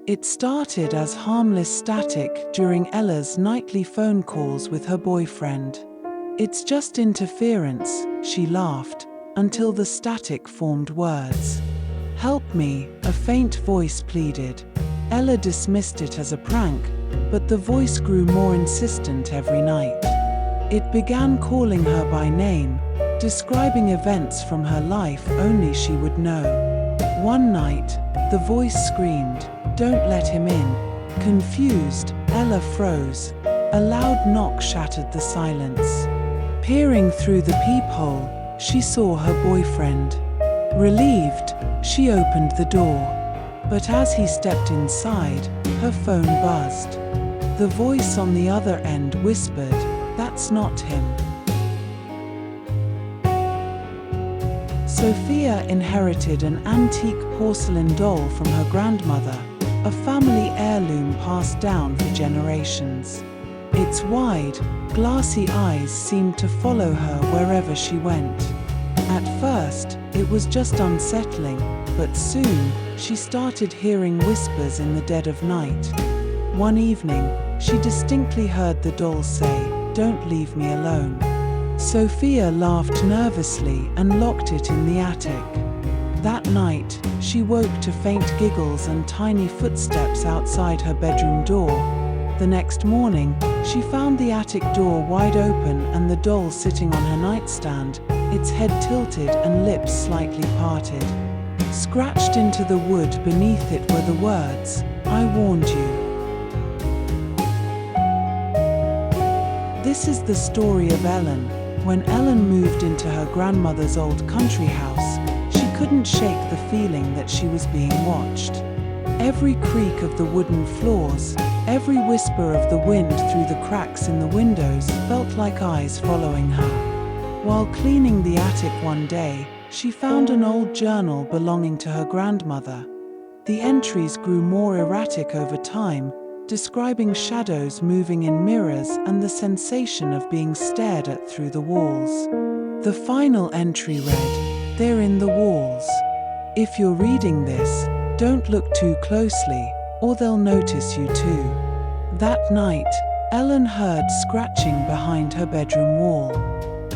It started as harmless static during Ella's nightly phone calls with her boyfriend. "It's just interference," she laughed, until the static formed words. "Help me," a faint voice pleaded. Ella dismissed it as a prank, but the voice grew more insistent every night. It began calling her by name, describing events from her life only she would know. One night, the voice screamed, "Don't let him in." Confused, Ella froze. A loud knock shattered the silence. Peering through the peephole, she saw her boyfriend. Relieved, she opened the door. But as he stepped inside, her phone buzzed. The voice on the other end whispered, "That's not him." Sophia inherited an antique porcelain doll from her grandmother, a family heirloom passed down for generations. Its wide, glassy eyes seemed to follow her wherever she went. At first, it was just unsettling, but soon, she started hearing whispers in the dead of night. One evening, she distinctly heard the doll say, "Don't leave me alone." Sophia laughed nervously and locked it in the attic. That night, she woke to faint giggles and tiny footsteps outside her bedroom door. The next morning, she found the attic door wide open and the doll sitting on her nightstand, its head tilted and lips slightly parted. Scratched into the wood beneath it were the words, "I warned you." This is the story of Ellen. When Ellen moved into her grandmother's old country house, she couldn't shake the feeling that she was being watched. Every creak of the wooden floors, every whisper of the wind through the cracks in the windows felt like eyes following her. While cleaning the attic one day, she found an old journal belonging to her grandmother. The entries grew more erratic over time, describing shadows moving in mirrors and the sensation of being stared at through the walls. The final entry read, "They're in the walls. If you're reading this, don't look too closely, or they'll notice you too." That night, Ellen heard scratching behind her bedroom wall.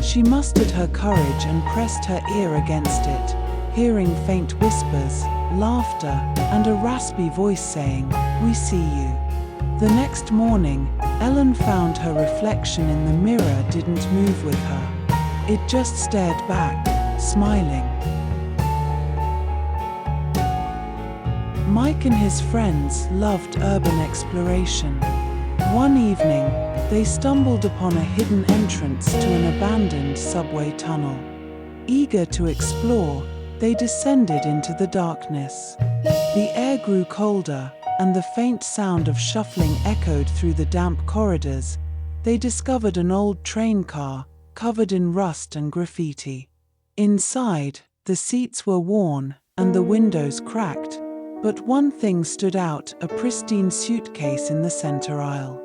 She mustered her courage and pressed her ear against it, hearing faint whispers, laughter, and a raspy voice saying, "We see you." The next morning, Ellen found her reflection in the mirror didn't move with her. It just stared back, smiling. Mike and his friends loved urban exploration. One evening, they stumbled upon a hidden entrance to an abandoned subway tunnel. Eager to explore, they descended into the darkness. The air grew colder, and the faint sound of shuffling echoed through the damp corridors. They discovered an old train car, covered in rust and graffiti. Inside, the seats were worn, and the windows cracked, but one thing stood out, a pristine suitcase in the center aisle.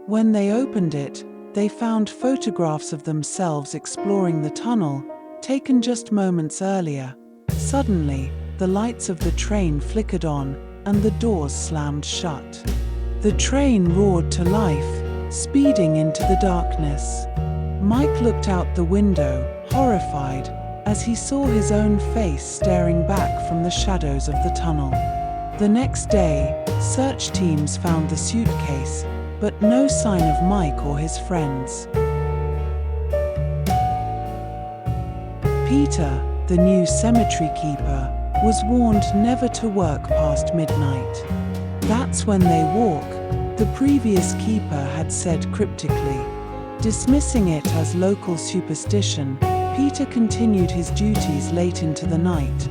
When they opened it, they found photographs of themselves exploring the tunnel, taken just moments earlier. Suddenly, the lights of the train flickered on, and the doors slammed shut. The train roared to life, speeding into the darkness. Mike looked out the window, horrified, as he saw his own face staring back from the shadows of the tunnel. The next day, search teams found the suitcase, but no sign of Mike or his friends. Peter, the new cemetery keeper, was warned never to work past midnight. "That's when they walk," the previous keeper had said cryptically. Dismissing it as local superstition, Peter continued his duties late into the night.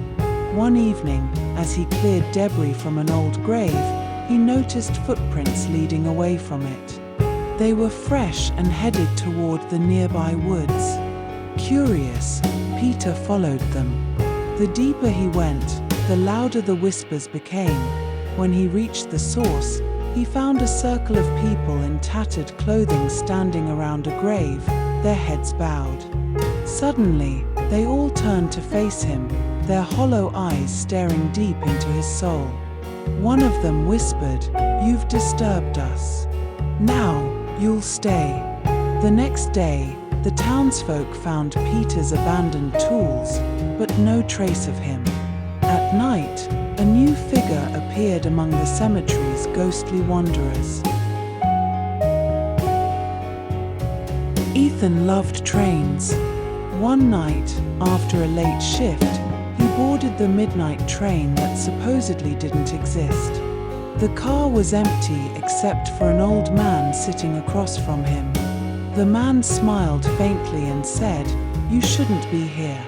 One evening, as he cleared debris from an old grave, he noticed footprints leading away from it. They were fresh and headed toward the nearby woods. Curious, Peter followed them. The deeper he went, the louder the whispers became. When he reached the source, he found a circle of people in tattered clothing standing around a grave, their heads bowed. Suddenly, they all turned to face him, their hollow eyes staring deep into his soul. One of them whispered, "You've disturbed us. Now, you'll stay." The next day, the townsfolk found Peter's abandoned tools, but no trace of him. At night, a new figure appeared among the cemetery's ghostly wanderers. Ethan loved trains. One night, after a late shift, he boarded the midnight train that supposedly didn't exist. The car was empty except for an old man sitting across from him. The man smiled faintly and said, "You shouldn't be here."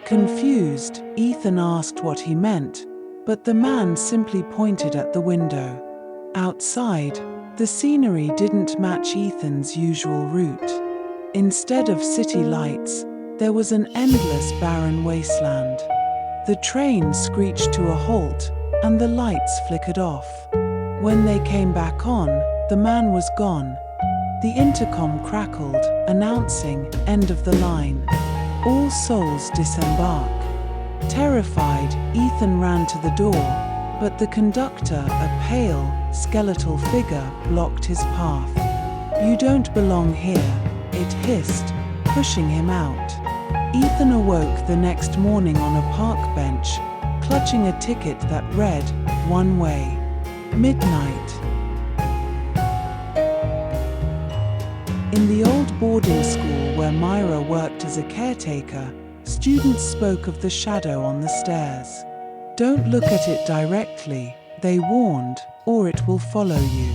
Confused, Ethan asked what he meant, but the man simply pointed at the window. Outside, the scenery didn't match Ethan's usual route. Instead of city lights, there was an endless barren wasteland. The train screeched to a halt, and the lights flickered off. When they came back on, the man was gone. The intercom crackled, announcing, "End of the line. All souls disembark." Terrified, Ethan ran to the door, but the conductor, a pale, skeletal figure, blocked his path. "You don't belong here," it hissed, pushing him out. Ethan awoke the next morning on a park bench, clutching a ticket that read, "One way. Midnight." In the old boarding school where Myra worked as a caretaker, students spoke of the shadow on the stairs. "Don't look at it directly," they warned, "or it will follow you."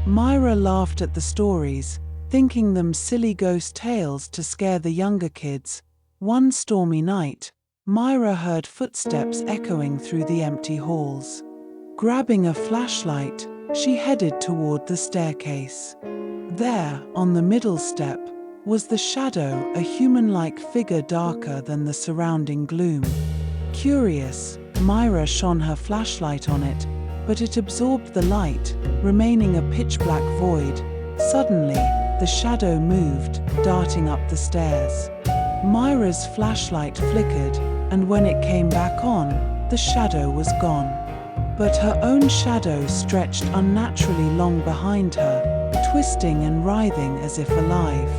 Myra laughed at the stories, thinking them silly ghost tales to scare the younger kids. One stormy night, Myra heard footsteps echoing through the empty halls. Grabbing a flashlight, she headed toward the staircase. There, on the middle step, was the shadow, a human-like figure darker than the surrounding gloom. Curious, Myra shone her flashlight on it, but it absorbed the light, remaining a pitch-black void. Suddenly, the shadow moved, darting up the stairs. Myra's flashlight flickered, and when it came back on, the shadow was gone. But her own shadow stretched unnaturally long behind her, twisting and writhing as if alive.